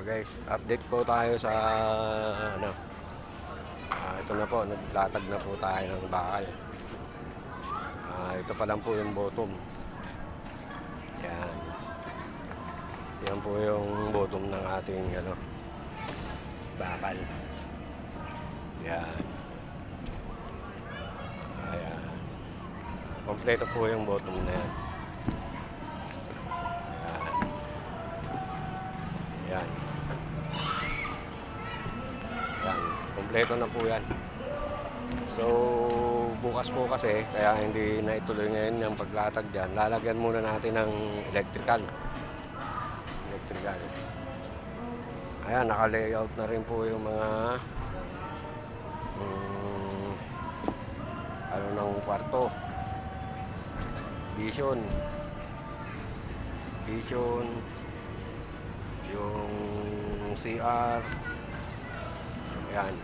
Guys, update po tayo sa ano. Ito na po, naglatag na po tayo ng bakal. Ito pa lang po yung bottom. Yan. Yan po yung bottom ng ating ano, bakal. Yan. Ayan. Kompleto po yung bottom na yan. Yan. Yan. Kompleto na po yan. So, bukas po kasi, kaya hindi na ituloy ngayon yung paglatag dyan. Lalagyan muna natin ng electrical. Ayan, naka-layout na rin po yung mga ano ng kwarto. Vision, yung CR. Ayan.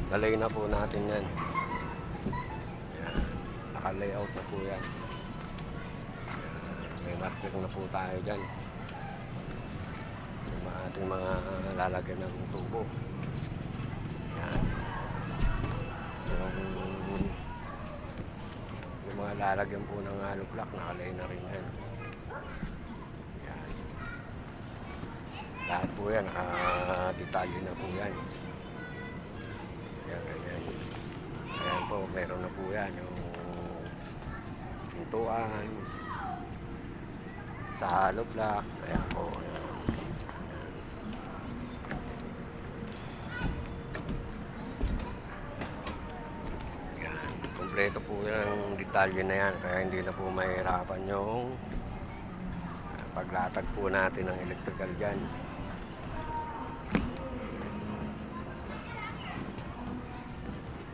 Dalay na po natin yan. Ayan. Naka-layout na po yan. May marker na po tayo dyan. Yung ating mga lalagyan ng tubo. Ayan. Yung mga lalagyan po ng hollow block, nakalay na rin yan. Ayan. Lahat po yan, naka-detalye na po yan. Ganyan. Ayan po, meron na po yan yung pintuan sa hollow block. Ayan po. Ayan. Kompleto po yung detalye na yan, kaya hindi na po mahirapan yung paglatag po natin ng electrical dyan.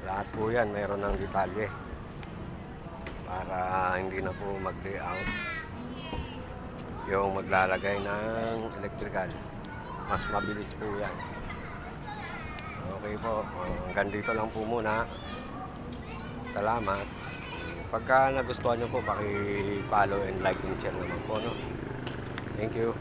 Lahat po yan mayroon ng detalye para hindi na po mag-layout yung maglalagay ng electrical. Mas mabilis po yan. Okay po, hanggang dito lang po muna. Salamat. Pagka nagustuhan nyo po, paki-follow and like and share naman po, no? Thank you.